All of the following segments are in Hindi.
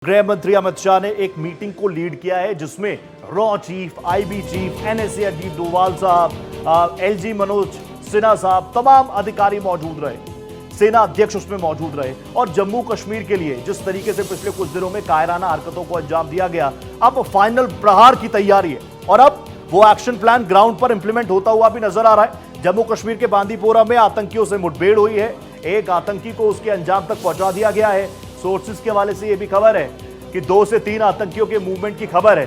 गृह मंत्री अमित शाह ने एक मीटिंग को लीड किया है जिसमें raw chief, IB chief, NSA Ajit Doval साहब, एलजी मनोज सिन्हा साहब, तमाम अधिकारी मौजूद रहे। सेना अध्यक्ष उसमें मौजूद रहे और जम्मू कश्मीर के लिए जिस तरीके से पिछले कुछ दिनों में कायराना हरकतों को अंजाम दिया गया, अब फाइनल प्रहार की तैयारी है और अब वो एक्शन प्लान ग्राउंड पर इंप्लीमेंट होता हुआ भी नजर आ रहा है। जम्मू कश्मीर के बांदीपोरा में आतंकियों से मुठभेड़ हुई है, एक आतंकी को उसके अंजाम तक पहुंचा दिया गया है। सोर्सेज के हवाले से यह भी खबर है कि 2 से 3 आतंकियों के मूवमेंट की खबर है,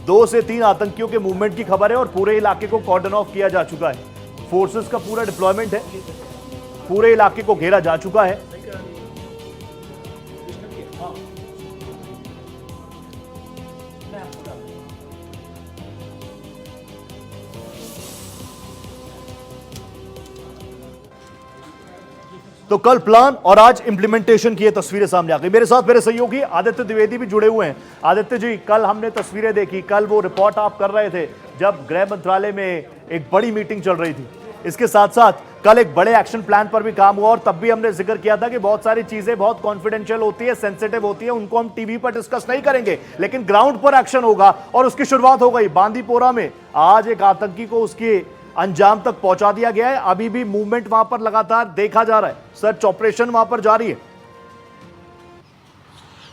2 से 3 आतंकियों के मूवमेंट की खबर है और पूरे इलाके को कॉर्डन ऑफ किया जा चुका है। फोर्सेस का पूरा डिप्लॉयमेंट है, पूरे इलाके को घेरा जा चुका है। तो कल प्लान और आज इंप्लीमेंटेशन की ये तस्वीरें सामने आ गई। मेरे साथ मेरे सहयोगी आदित्य द्विवेदी भी जुड़े हुए हैं। आदित्य जी, कल हमने तस्वीरें देखी, कल वो रिपोर्ट आप कर रहे थे जब गृह मंत्रालय में एक बड़ी मीटिंग चल रही थी। इसके साथ साथ कल एक बड़े एक्शन प्लान पर भी काम हुआ और तब भी हमने जिक्र किया था कि बहुत सारी चीजें बहुत कॉन्फिडेंशियल होती है, सेंसिटिव होती है, उनको हम टीवी पर डिस्कस नहीं करेंगे, लेकिन ग्राउंड पर एक्शन होगा और उसकी शुरुआत हो गई। बांदीपोरा में आज एक आतंकी को उसके अंजाम तक पहुंचा दिया गया है। अभी भी मूवमेंट वहां पर लगातार देखा जा रहा है, सर्च ऑपरेशन वहां पर जारी है।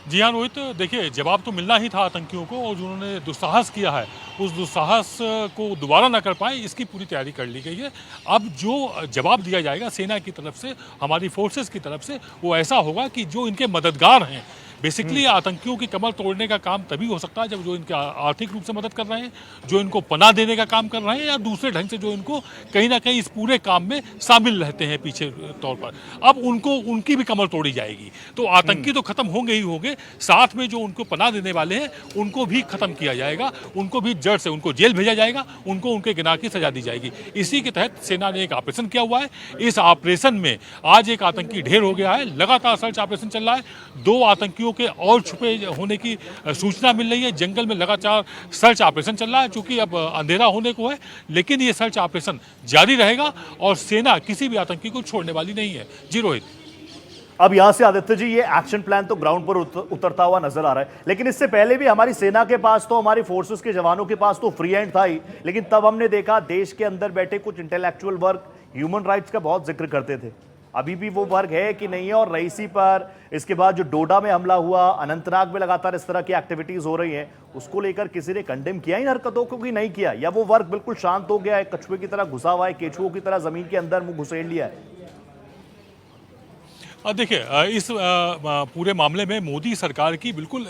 जी हाँ रोहित, देखिए जवाब तो मिलना ही था आतंकियों को और जिन्होंने दुस्साहस किया है उस दुस्साहस को दोबारा ना कर पाए, इसकी पूरी तैयारी कर ली गई है। अब जो जवाब दिया जाएगा सेना की तरफ से, हमारी फोर्सेस की तरफ से, वो ऐसा होगा कि जो इनके मददगार हैं, बेसिकली आतंकियों की कमर तोड़ने का काम तभी हो सकता है जब जो इनके आर्थिक रूप से मदद कर रहे हैं, जो इनको पनाह देने का काम कर रहे हैं या दूसरे ढंग से जो इनको कहीं ना कहीं इस पूरे काम में शामिल रहते हैं पीछे तौर पर, अब उनकी भी कमर तोड़ी जाएगी। तो आतंकी तो खत्म होंगे ही होंगे, साथ में जो उनको पनाह देने वाले हैं उनको भी खत्म किया जाएगा, उनको भी जड़ से उनको जेल भेजा जाएगा, उनको उनके गुनाह की सजा दी जाएगी। इसी के तहत सेना ने एक ऑपरेशन किया हुआ है। इस ऑपरेशन में आज एक आतंकी ढेर हो गया है, लगातार सर्च ऑपरेशन चल रहा है। 2 आतंकियों के और छुपे होने की सूचना मिल रही है। जंगल में लगातार सर्च ऑपरेशन चल रहा है, चूंकि अब अंधेरा होने को है, लेकिन ये सर्च ऑपरेशन जारी रहेगा और सेना किसी भी आतंकी को छोड़ने वाली नहीं है। जी रोहित, अब यहां से आदित्य जी ये एक्शन प्लान तो ग्राउंड पर उतरता हुआ नजर आ रहा है, लेकिन इससे पहले भी हमारी सेना के पास तो, हमारी फोर्सेस के जवानों के पास तो फ्री हैंड था ही, लेकिन तब हमने देखा देश के अंदर बैठे कुछ इंटेलेक्चुअल वर्ग ह्यूमन राइट्स का बहुत जिक्र करते थे। अभी भी वो वर्ग है कि नहीं है? और रईसी पर, इसके बाद जो डोडा में हमला हुआ, अनंतनाग में लगातार इस तरह की एक्टिविटीज हो रही हैं, उसको लेकर किसी ने कंडेम किया इन हरकतों को कि नहीं किया, या वो वर्ग बिल्कुल शांत हो गया है, कछुए की तरह घुसा हुआ है, केचुओं की तरह जमीन के अंदर मुंह घुसेड़ लिया है? देखिए इस पूरे मामले में मोदी सरकार की बिल्कुल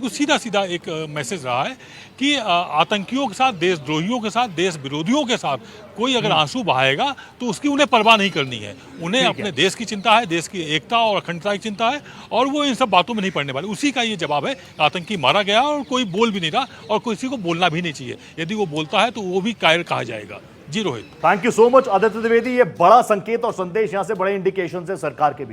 सीधा एक मैसेज रहा है कि आतंकियों के साथ, देशद्रोहियों के साथ, देश विरोधियों के साथ कोई अगर आंसू बहाएगा तो उसकी उन्हें परवाह नहीं करनी है। उन्हें अपने देश की चिंता है, देश की एकता और अखंडता की चिंता है और वो इन सब बातों में नहीं पड़ने वाले। उसी का ये जवाब है। आतंकी मारा गया और कोई बोल भी नहीं रहा और किसी को बोलना भी नहीं चाहिए। यदि वो बोलता है तो वो भी कायर कहा जाएगा। जी Rohit, thank you so much Aditya Dwivedi. ये बड़ा संकेत और संदेश यहां से बड़े इंडिकेशन है सरकार के बीच।